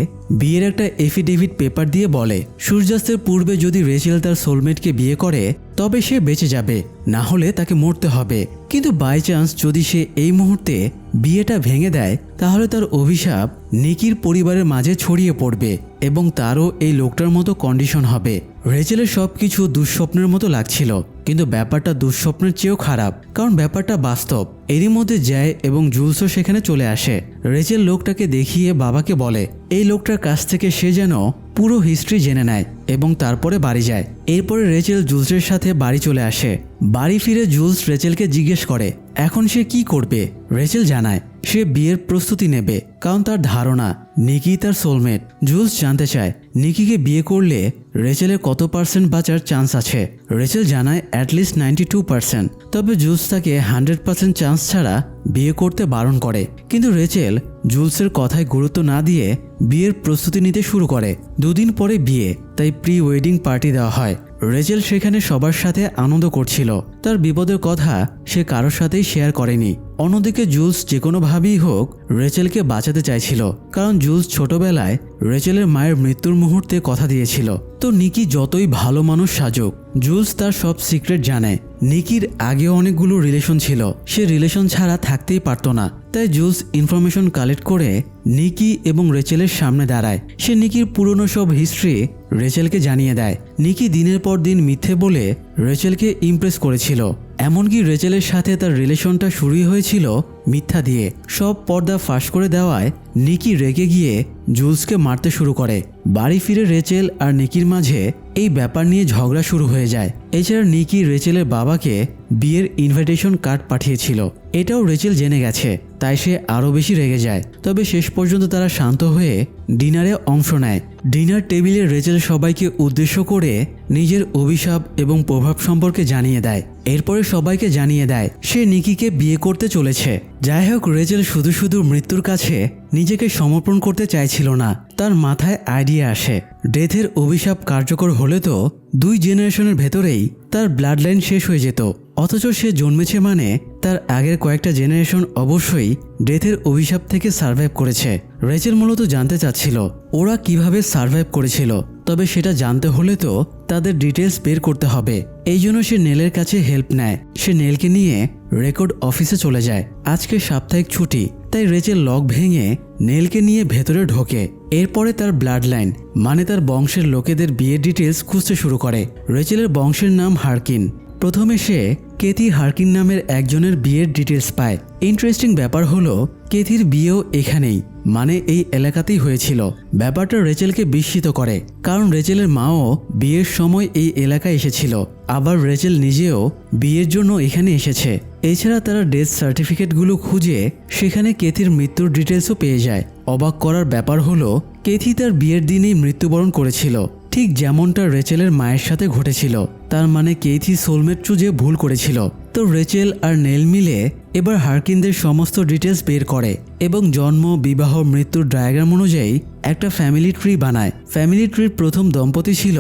বিয়ের একটা এফিডেভিট পেপার দিয়ে বলে সূর্যাস্তের পূর্বে যদি রেচেল তার সোলমেটকে বিয়ে করে তবে সে বেঁচে যাবে, না হলে তাকে মরতে হবে। কিন্তু বাই চান্স যদি সে এই মুহূর্তে বিয়েটা ভেঙে দেয় তাহলে তার অভিশাপ নিকির পরিবারের মাঝে ছড়িয়ে পড়বে এবং তারও এই লোকটার মতো কন্ডিশন হবে। রেচেলের সবকিছু দুঃস্বপ্নের মতো লাগছিল, কিন্তু ব্যাপারটা দুঃস্বপ্নের চেয়েও খারাপ, কারণ ব্যাপারটা বাস্তব। এরই মধ্যে জ্যায় এবং জুলসও সেখানে চলে আসে। রেচেল লোকটাকে দেখিয়ে বাবাকে বলে এই লোকটার কাছ থেকে সে যেন পুরো হিস্ট্রি জেনে নেয় এবং তারপরে বাড়ি যায়। এরপরে রেচেল জুলসের সাথে বাড়ি চলে আসে। বাড়ি ফিরে জুলস রেচেলকে জিজ্ঞেস করে এখন সে কি করবে। রেচেল জানায় সে বিয়ের প্রস্তুতি নেবে, কারণ তার ধারণা নিকি তার সোলমেট। জুলস জানতে চায় নিকিকে বিয়ে করলে রেচেলের কত পার্সেন্ট বাঁচার চান্স আছে। রেচেল জানায় অ্যাটলিস্ট 92%। তবে জুলস তাকে 100% চান্স ছাড়া বিয়ে করতে বারণ করে, কিন্তু রেচেল জুলসের কথায় গুরুত্ব না দিয়ে বিয়ের প্রস্তুতি নিতে শুরু করে। দুদিন পরে বিয়ে, তাই প্রি ওয়েডিং পার্টি দেওয়া হয়। রেচেল সেখানে সবার সাথে আনন্দ করছিল। তার বিপদের কথা সে কারোর সাথেই শেয়ার করেনি। অন্যদিকে জুলস যে কোনোভাবেই হোক রেচেলকে বাঁচাতে চাইছিল, কারণ জুলস ছোটবেলায় রেচেলের মায়ের মৃত্যুর মুহূর্তে কথা দিয়েছিল। তো নিকি যতই ভালো মানুষ সাজুক, জুলস তার সব সিক্রেট জানে। নিকির আগেও অনেকগুলো রিলেশন ছিল, সে রিলেশন ছাড়া থাকতেই পারতো না। তাই জুলস ইনফরমেশন কালেক্ট করে নিকি এবং রেচেলের সামনে দাঁড়ায়। সে নিকির পুরনো সব হিস্ট্রি রেচেলকে জানিয়ে দেয়। নিকি দিনের পর দিন মিথ্যে বলে রেচেলকে ইমপ্রেস করেছিল। এমনকি রেচেলের সাথে তার রিলেশনটা শুরুই হয়েছিল মিথ্যা দিয়ে। সব পর্দা ফাঁস করে দেওয়ায় নিকি রেগে গিয়ে জুলসকে মারতে শুরু করে। বাড়ি ফিরে রেচেল আর নিকির মাঝে এই ব্যাপার নিয়ে ঝগড়া শুরু হয়ে যায়। এছাড়া নিকি রেচেলের বাবাকে বিয়ের ইনভিটেশন কার্ড পাঠিয়েছিল, এটাও রেচেল জেনে গেছে। তাই সে আরও বেশি রেগে যায়। তবে শেষ পর্যন্ত তারা শান্ত হয়ে ডিনারে অংশ নেয়। ডিনার টেবিলে রেচেল সবাইকে উদ্দেশ্য করে নিজের অভিশাপ এবং প্রভাব সম্পর্কে জানিয়ে দেয়। এরপরে সবাইকে জানিয়ে দেয় সে নিকিকে বিয়ে করতে চলেছে। যাই হোক, রেচেল শুধু শুধু মৃত্যুর কাছে নিজেকে সমর্পণ করতে চাইছিল না। তার মাথায় আইডিয়া আসে ডেথের অভিশাপ কার্যকর হলে তো 2 জেনারেশনের ভেতরেই তার ব্লাড লাইন শেষ হয়ে যেত। অথচ সে জন্মেছে মানে তার আগের কয়েকটা জেনারেশন অবশ্যই ডেথের অভিশাপ থেকে সার্ভাইভ করেছে। রেচেল মূলত জানতে চাচ্ছিল ওরা কিভাবে সার্ভাইভ করেছিল, তবে সেটা জানতে হলে তো তাদের ডিটেলস বের করতে হবে। এই জন্য সে নেলের কাছে হেল্প নেয়। সে নেলকে নিয়ে রেকর্ড অফিসে চলে যায়। আজকে সাপ্তাহিক ছুটি, তাই রেচেল লক ভেঙে নেলকে নিয়ে ভেতরে ঢোকে। এরপরে তার ব্লাড লাইন মানে তার বংশের লোকেদের বিয়ের ডিটেলস খুঁজতে শুরু করে। রেচেলের বংশের নাম হারকিন। প্রথমে সে কেথি হারকিন নামের একজনের বিয়ের ডিটেলস পায়। ইন্টারেস্টিং ব্যাপার হলো কেথির বিয়েও এখানেই মানে এই এলাকাতেই হয়েছিল। ব্যাপারটা রেচেলকে বিস্মিত করে, কারণ রেচেলের মাও বিয়ের সময় এই এলাকায় এসেছিল। আবার রেচেল নিজেও বিয়ের জন্য এখানে এসেছে। এছাড়া তারা ডেথ সার্টিফিকেটগুলো খুঁজে সেখানে কেথির মৃত্যুর ডিটেলসও পেয়ে যায়। অবাক করার ব্যাপার হলো কেথি তার বিয়ের দিনেই মৃত্যুবরণ করেছিল, ঠিক যেমনটা রেচেলের মায়ের সাথে ঘটেছিল। তার মানে কেথি সোলমেট চুজে ভুল করেছিল। তো রেচেল আর নেল মিলে এবার হারকিনদের সমস্ত ডিটেলস বের করে এবং জন্ম, বিবাহ, মৃত্যুর ডায়াগ্রাম অনুযায়ী একটা ফ্যামিলি ট্রি বানায়। ফ্যামিলি ট্রির প্রথম দম্পতি ছিল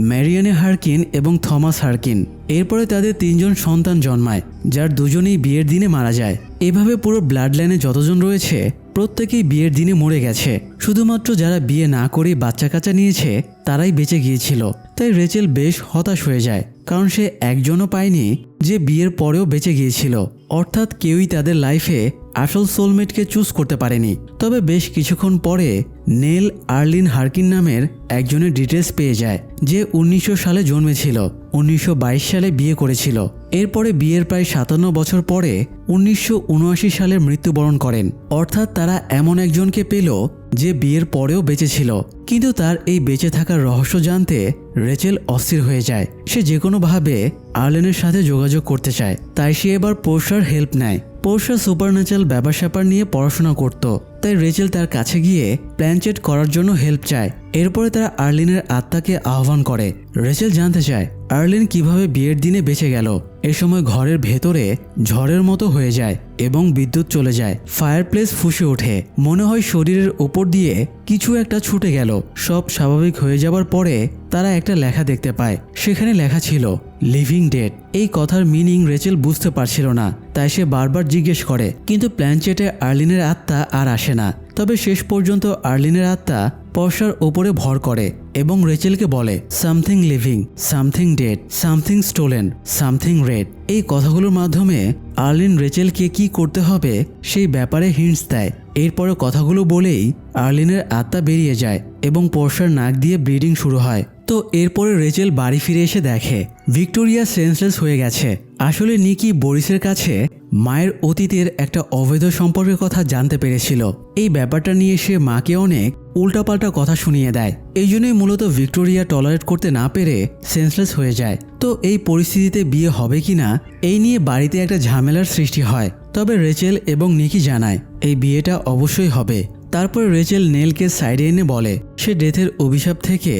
ম্যারিয়ানে হারকিন এবং থমাস হারকিন। এরপরে তাদের 3 জন সন্তান জন্মায়, যার দুজনেই বিয়ের দিনে মারা যায়। এভাবে পুরো ব্লাড লাইনে যতজন রয়েছে প্রত্যেকেই বিয়ের দিনে মরে গেছে। শুধুমাত্র যারা বিয়ে না করে বাচ্চা কাচ্চা নিয়েছে তারাই বেঁচে গিয়েছিল। তাই রেচেল বেশ হতাশ হয়ে যায়, কারণ সে একজনও পায়নি যে বিয়ের পরেও বেঁচে গিয়েছিল। অর্থাৎ কেউই তাদের লাইফে আসল সোলমেটকে চুজ করতে পারেনি। তবে বেশ কিছুক্ষণ পরে নেল আর্লিন হারকিন নামের একজনের ডিটেলস পেয়ে যায়, যে 1900 সালে জন্মেছিল, 1922 সালে বিয়ে করেছিল। এরপরে বিয়ের প্রায় 57 বছর পরে 1979 সালে মৃত্যুবরণ করেন। অর্থাৎ তারা এমন একজনকে পেল যে বিয়ের পরেও বেঁচে ছিল। কিন্তু তার এই বেঁচে থাকার রহস্য জানতে রেচেল অস্থির হয়ে যায়। সে যে কোনোভাবে আর্লেনের সাথে যোগাযোগ করতে চায়। তাই সে এবার পোর্সার হেল্প নেয়। পোর্সা সুপারন্যাচারাল ব্যাপার স্যাপার নিয়ে পড়াশোনা করত, তাই রেচেল তার কাছে গিয়ে প্ল্যান চেট করার জন্য হেল্প চায়। এরপরে তারা আর্লিনের আত্মাকে আহ্বান করে। রেচেল জানতে চায় আর্লিন কিভাবে বিয়ের দিনে বেঁচে গেল। এ সময় ঘরের ভেতরে ঝড়ের মতো হয়ে যায় এবং বিদ্যুৎ চলে যায়। ফায়ারপ্লেস ফুঁসে ওঠে, মনে হয় শরীরের ওপর দিয়ে কিছু একটা ছুটে গেল। সব স্বাভাবিক হয়ে যাবার পরে তারা একটা লেখা দেখতে পায়। সেখানে লেখা ছিল লিভিং ডেড। এই কথার মিনিং রেচেল বুঝতে পারছিল না, তাই সে বারবার জিজ্ঞেস করে, কিন্তু প্ল্যান চেটে আর্লিনের আত্মা আর আসে না। তবে শেষ পর্যন্ত আর্লিনের আত্মা পর্সার ওপরে ভর করে এবং রেচেলকে বলে something living, something dead, something stolen, something red. এই কথাগুলোর মাধ্যমে আর্লিন রেচেলকে কি করতে হবে সেই ব্যাপারে হিন্টস দেয়। এরপরে কথাগুলো বলেই আর্লিনের আত্মা বেরিয়ে যায় এবং পর্সার নাক দিয়ে ব্লিডিং শুরু হয়। তো এরপরে রেচেল বাড়ি ফিরে এসে দেখে ভিক্টোরিয়া সেন্সলেস হয়ে গেছে। আসলে নিকি বরিসের কাছে মায়ের অতীতের একটা অবৈধ সম্পর্কের কথা জানতে পেরেছিল। এই ব্যাপারটা নিয়ে সে মাকে অনেক উল্টাপাল্টা কথা শুনিয়ে দেয়। এই জন্যই মূলত ভিক্টোরিয়া টলারেট করতে না পেরে সেন্সলেস হয়ে যায়। তো এই পরিস্থিতিতে বিয়ে হবে কিনা এই নিয়ে বাড়িতে একটা ঝামেলার সৃষ্টি হয়। তবে রেচেল এবং নিকি জানায় এই বিয়েটা অবশ্যই হবে। তারপর রেচেল নেলকে সাইডে এনে বলে সে ডেথের অভিশাপ থেকে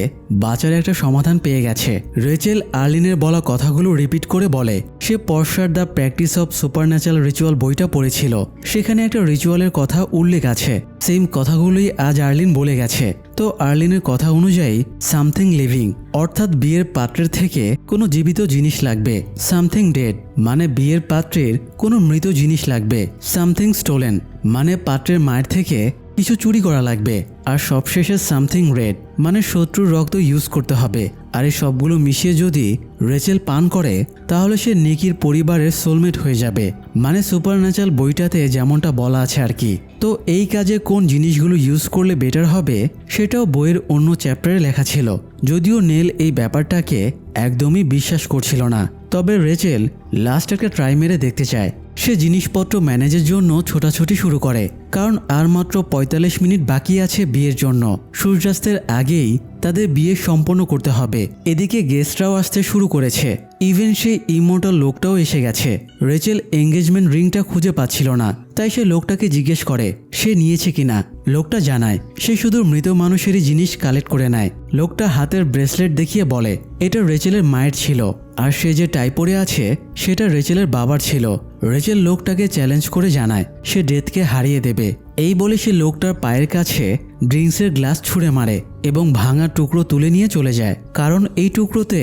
বাঁচার একটা সমাধান পেয়ে গেছে। রেচেল আর্লিনের বলা কথাগুলো রিপিট করে বলে সে পর্সার the practice of supernatural ritual বইটা পড়েছিল। সেখানে একটা রিচুয়ালের কথা উল্লেখ আছে। সেম কথাগুলোই আজ আর্লিন বলে গেছে। তো আর্লিনের কথা অনুযায়ী সামথিং লিভিং অর্থাৎ বিয়ের পাত্রের থেকে কোনো জীবিত জিনিস লাগবে। সামথিং ডেড মানে বিয়ের পাত্রের কোনো মৃত জিনিস লাগবে। সামথিং স্টোলেন মানে পাত্রের মায়ের থেকে কিছু চুরি করা লাগবে। আর সবশেষে সামথিং রেড মানে শত্রুর রক্ত ইউজ করতে হবে। আর এই সবগুলো মিশিয়ে যদি রেচেল পান করে তাহলে সে নিকির পরিবারের সোলমেট হয়ে যাবে। মানে সুপারন্যাচারাল বইটাতে যেমনটা বলা আছে আর কি। তো এই কাজে কোন জিনিসগুলো ইউজ করলে বেটার হবে সেটাও বইয়ের অন্য চ্যাপ্টারে লেখা ছিল। যদিও নেল এই ব্যাপারটাকে একদমই বিশ্বাস করছিল না। তবে রেচেল লাস্ট একটা ট্রাই মেরে দেখতে চায়। সে জিনিসপত্র ম্যানেজের জন্য ছোটাছুটি শুরু করে, কারণ আর মাত্র 45 মিনিট বাকি আছে বিয়ের জন্য। সূর্যাস্তের আগেই তাদের বিয়ে সম্পন্ন করতে হবে। এদিকে গেস্টরাও আসতে শুরু করেছে। ইভেন সেই ইমোর্টাল লোকটাও এসে গেছে। রেচেল এঙ্গেজমেন্ট রিংটা খুঁজে পাচ্ছিল না, তাই সে লোকটাকে জিজ্ঞেস করে সে নিয়েছে কিনা। লোকটা জানায় সে শুধু মৃত মানুষেরই জিনিস কালেক্ট করে নেয়। লোকটা হাতের ব্রেসলেট দেখিয়ে বলে এটা রেচেলের মায়ের ছিল, আর সে যে টাই পরে আছে সেটা রেচেলের বাবার ছিল। রেচেল লোকটাকে চ্যালেঞ্জ করে জানায় সে ডেথকে হারিয়ে দেবে। এই বলে সে লোকটার পায়ের কাছে ড্রিঙ্কসের গ্লাস ছুঁড়ে মারে এবং ভাঙা টুকরো তুলে নিয়ে চলে যায়, কারণ এই টুকরোতে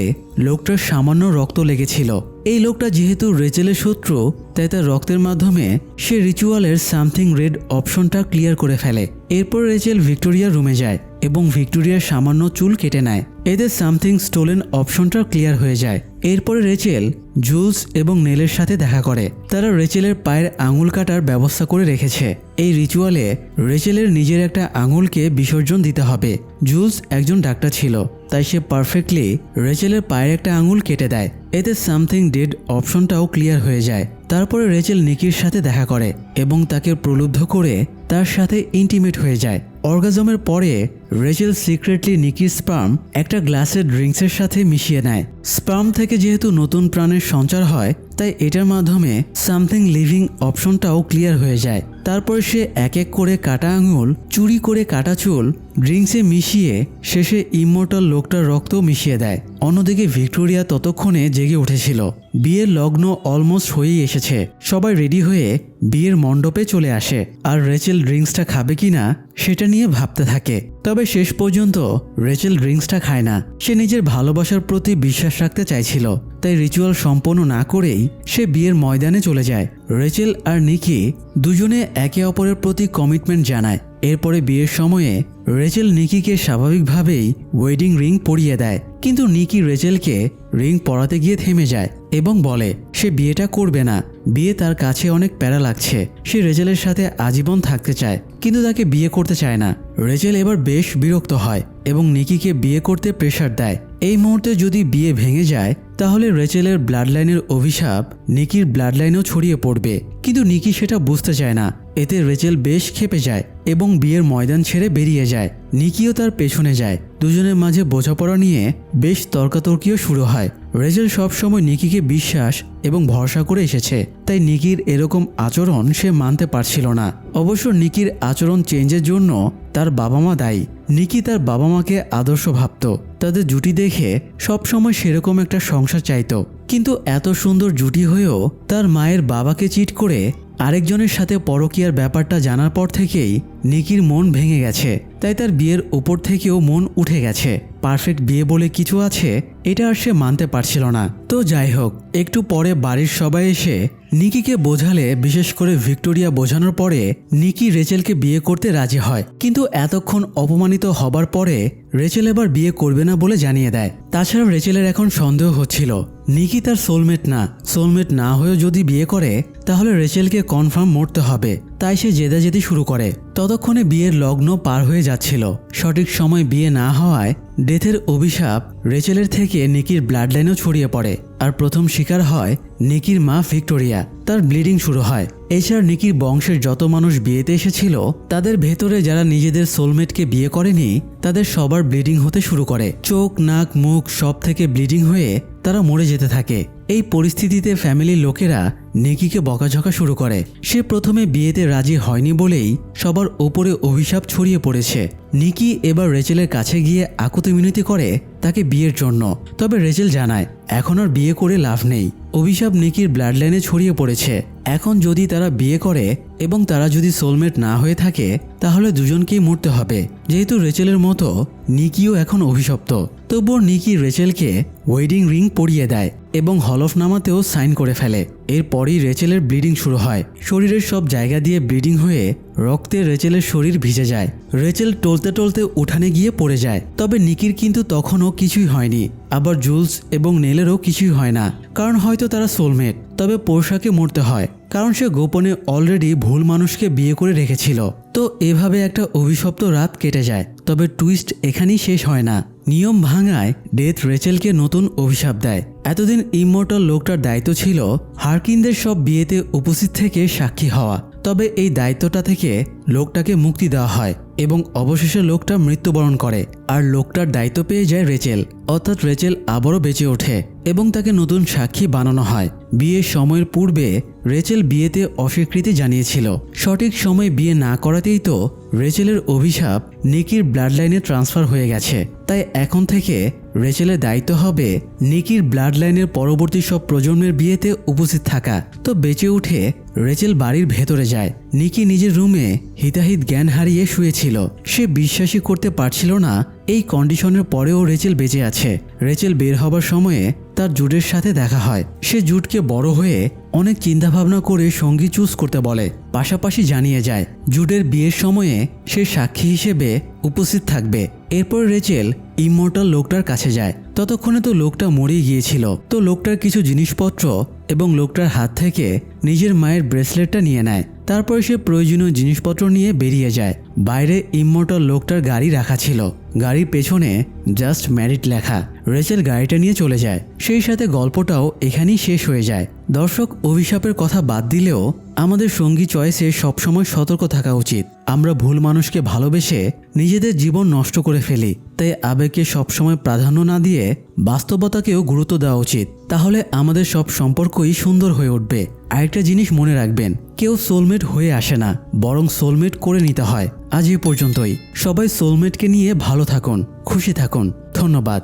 লোকটার সামান্য রক্ত লেগেছিল। এই লোকটা যেহেতু রেচেলের শত্রু, তাই তার রক্তের মাধ্যমে সে রিচুয়ালের সামথিং রেড অপশনটা ক্লিয়ার করে ফেলে। এরপর রেচেল ভিক্টোরিয়ার রুমে যায় এবং ভিক্টোরিয়ার সামান্য চুল কেটে নেয়। এতে সামথিং স্টোলেন অপশনটা ক্লিয়ার হয়ে যায়। এরপরে রেচেল জুলস এবং নেলের সাথে দেখা করে। তারা রেচেলের পায়ের আঙুল কাটার ব্যবস্থা করে রেখেছে। এই রিচুয়ালে রেচেলের নিজের একটা আঙুলকে বিসর্জন দিতে হবে। জুলস একজন ডাক্তার ছিল, তাই সে পারফেক্টলি রেচেলের পায়ের একটা আঙুল কেটে দেয়। এতে সামথিং ডেড অপশনটাও ক্লিয়ার হয়ে যায়। তারপরে রেচেল নিকির সাথে দেখা করে এবং তাকে প্রলুব্ধ করে তার সাথে ইন্টিমেট হয়ে যায়। অর্গাজমের পরে রেচেল সিক্রেটলি নিকির স্পার্ম একটা গ্লাসের ড্রিঙ্কসের সাথে মিশিয়ে নেয়। স্পার্ম থেকে যেহেতু নতুন প্রাণের সঞ্চার হয়, তাই এটার মাধ্যমে সামথিং লিভিং অপশনটাও ক্লিয়ার হয়ে যায়। তারপর সে এক এক করে কাটা আঙুল, চুরি করে কাটা চুল ড্রিঙ্কসে মিশিয়ে শেষে ইমমর্টাল লোকটার রক্ত মিশিয়ে দেয়। অন্যদিকে ভিক্টোরিয়া ততক্ষণে জেগে উঠেছিল। বিয়ের লগ্ন অলমোস্ট হয়েই এসেছে। সবাই রেডি হয়ে বিয়ের মণ্ডপে চলে আসে, আর রেচেল ড্রিঙ্কসটা খাবে কিনা সেটা নিয়ে ভাবতে থাকে। তবে শেষ পর্যন্ত রেচেল ড্রিঙ্কসটা খায় না। সে নিজের ভালোবাসার প্রতি বিশ্বাস রাখতে চাইছিল, তাই রিচুয়াল সম্পন্ন না করেই সে বিয়ের ময়দানে চলে যায়। রেচেল আর নিকি দুজনে একে অপরের প্রতি কমিটমেন্ট জানায়। এরপরে বিয়ের সময়ে রেচেল নিকিকে স্বাভাবিকভাবেই ওয়েডিং রিং পরিয়ে দেয়, কিন্তু নিকি রেচেলকে রিং পরাতে গিয়ে থেমে যায় এবং বলে সে বিয়েটা করবে না। বিয়ে তার কাছে অনেক প্যারা লাগছে। সে রেচেলের সাথে আজীবন থাকতে চায়, কিন্তু তাকে বিয়ে করতে চায় না। রেচেল এবার বেশ বিরক্ত হয় এবং নিকিকে বিয়ে করতে প্রেশার দেয়। এই মুহূর্তে যদি বিয়ে ভেঙে যায়, তাহলে রেচেলের ব্লাড লাইনের অভিশাপ নিকির ব্লাড লাইনেও ছড়িয়ে পড়বে, কিন্তু নিকি সেটা বুঝতে চায় না। এতে রেচেল বেশ ক্ষেপে যায় এবং বিয়ের ময়দান ছেড়ে বেরিয়ে যায়। নিকিও তার পেছনে যায়। দুজনের মাঝে বোঝাপড়া নিয়ে বেশ তর্কাতর্কিও শুরু হয়। রেচেল সবসময় নিকিকে বিশ্বাস এবং ভরসা করে এসেছে, তাই নিকির এরকম আচরণ সে মানতে পারছিল না। অবশ্য নিকির আচরণ চেঞ্জের জন্য তার বাবা মা দায়ী। নিকি তার বাবা মাকে আদর্শ ভাবত। তাদের জুটি দেখে সবসময় সেরকম একটা সংসার চাইতো, কিন্তু এত সুন্দর জুটি হয়েও তার মায়ের বাবাকে চিট করে আরেকজনের সাথে পরকীয়ার ব্যাপারটা জানার পর থেকেই নিকির মন ভেঙে গেছে। তাই তার বিয়ের উপর থেকেও মন উঠে গেছে। পারফেক্ট বিয়ে বলে কিছু আছে, এটা আর সে মানতে পারছিল না। তো যাই হোক, একটু পরে বাড়ির সবাই এসে নিকিকে বোঝালে, বিশেষ করে ভিক্টোরিয়া বোঝানোর পরে নিকি রেচেলকে বিয়ে করতে রাজি হয়। কিন্তু এতক্ষণ অপমানিত হবার পরে রেচেল এবার বিয়ে করবে না বলে জানিয়ে দেয়। তাছাড়া রেচেলের এখন সন্দেহ হচ্ছিল নিকি তার সোলমেট না। সোলমেট না হয়েও যদি বিয়ে করে, তাহলে রেচেলকে কনফার্ম মরতে হবে। তাই সে জেদাজেদি শুরু করে। ততক্ষণে বিয়ের লগ্ন পার হয়ে যাচ্ছিল। সঠিক সময় বিয়ে না হওয়ায় ডেথের অভিশাপ রেচেলের থেকে নিকির ব্লাড লাইনেও ছড়িয়ে পড়ে, আর প্রথম শিকার হয় নিকির মা ভিক্টোরিয়া। তার ব্লিডিং শুরু হয়। এছাড়া নিকির বংশের যত মানুষ বিয়েতে এসেছিল, তাদের ভেতরে যারা নিজেদের সোলমেটকে বিয়ে করেনি, তাদের সবার ব্লিডিং হতে শুরু করে। চোখ, নাক, মুখ সব থেকে ব্লিডিং হয়ে তারা মরে যেতে থাকে। এই পরিস্থিতিতে ফ্যামিলির লোকেরা নিকিকে বকাঝকা শুরু করে। সে প্রথমে বিয়েতে রাজি হয়নি বলেই সবার ওপরে অভিশাপ ছড়িয়ে পড়েছে। নিকি এবার রেচেলের কাছে গিয়ে আকুতি মিনতি করে তাকে বিয়ের জন্য। তবে রেচেল জানায় এখন আর বিয়ে করে লাভ নেই। অভিশাপ নিকির ব্লাড লাইনে ছড়িয়ে পড়েছে। এখন যদি তারা বিয়ে করে এবং তারা যদি সোলমেট না হয়ে থাকে, তাহলে দুজনকেই মরতে হবে। যেহেতু রেচেলের মতো নিকিও এখন অভিশপ্ত। তবুও নিকি রেচেলকে ওয়েডিং রিং পরিয়ে দেয় এবং হলফনামাতেও সাইন করে ফেলে। এরপরই রেচেলের ব্লিডিং শুরু হয়। শরীরের সব জায়গা দিয়ে ব্লিডিং হয়ে রক্তে রেচেলের শরীর ভিজে যায়। রেচেল টলতে টলতে উঠানে গিয়ে পড়ে যায়। তবে নিকির কিন্তু তখনও কিছুই হয়নি। আবার জুলস এবং নেলেরও কিছুই হয় না, কারণ হয়তো তারা সোলমেট। তবে পোর্শাকে মরতে হয়, কারণ সে গোপনে অলরেডি ভুল মানুষকে বিয়ে করে রেখেছিল। তো এভাবে একটা অভিশপ্ত রাত কেটে যায়। তবে টুইস্ট এখানেই শেষ হয় না। নিয়ম ভাঙায় ডেথ রেচেলকে নতুন অভিশাপ দেয়। এতদিন ইমমর্টাল লোকটার দায়িত্ব ছিল হারকিনদের সব বিয়েতে উপস্থিত থেকে সাক্ষী হওয়া। তবে এই দায়িত্বটা থেকে লোকটাকে মুক্তি দেওয়া হয় এবং অবশেষে লোকটা মৃত্যুবরণ করে। আর লোকটার দায়িত্ব পেয়ে যায় রেচেল। অর্থাৎ রেচেল আবারও বেঁচে ওঠে এবং তাকে নতুন সাক্ষী বানানো হয়। বিয়ের সময়ের পূর্বে রেচেল বিয়েতে অস্বীকৃতি জানিয়েছিল। সঠিক সময়ে বিয়ে না করাতেই তো রেচেলের অভিশাপ নিকির ব্লাড লাইনে ট্রান্সফার হয়ে গেছে। তাই এখন থেকে রেচেলের দায়িত্ব হবে নিকির ব্লাড লাইনের পরবর্তী সব প্রজন্মের বিয়েতে উপস্থিত থাকা। তো বেঁচে উঠে রেচেল বাড়ির ভেতরে যায়। নিকি নিজের রুমে হিতাহিত জ্ঞান হারিয়ে শুয়েছিল। সে বিশ্বাসই করতে পারছিল না এই কন্ডিশনের পরেও রেচেল বেঁচে আছে। রেচেল বের হবার সময়ে তার জুডের সাথে দেখা হয়। সে জুডকে বড় হয়ে অনেক চিন্তাভাবনা করে সঙ্গী চুজ করতে বলে। পাশাপাশি জানিয়ে যায় জুডের বিয়ের সময়ে সে সাক্ষী হিসেবে উপস্থিত থাকবে। এরপর রেচেল ইমমর্টাল লোকটার কাছে যায়। ততক্ষণে তো লোকটা মরেই গিয়েছিল। তো লোকটার কিছু জিনিসপত্র এবং লোকটার হাত থেকে নিজের মায়ের ব্রেসলেটটা নিয়ে নেয়। তারপরে সে প্রয়োজনীয় জিনিসপত্র নিয়ে বেরিয়ে যায়। বাইরে ইমমর্টাল লোকটার গাড়ি রাখা ছিল। গাড়ির পেছনে জাস্ট ম্যারিড লেখা। রেচেল গাড়িটা নিয়ে চলে যায়। সেই সাথে গল্পটাও এখানেই শেষ হয়ে যায়। দর্শক, অভিশাপের কথা বাদ দিলেও আমাদের সঙ্গী চয়েসে সবসময় সতর্ক থাকা উচিত। আমরা ভুল মানুষকে ভালোবেসে নিজেদের জীবন নষ্ট করে ফেলি। তাই আবেগকে সবসময় প্রাধান্য না দিয়ে বাস্তবতাকেও গুরুত্ব দেওয়া উচিত। তাহলে আমাদের সব সম্পর্কই সুন্দর হয়ে উঠবে। আরেকটা জিনিস মনে রাখবেন, কেউ সোলমেট হয়ে আসে না, বরং সোলমেট করে নিতে হয়। আজ এ পর্যন্তই। সবাই সোলমেটকে নিয়ে ভালো থাকুন, খুশি থাকুন। ধন্যবাদ।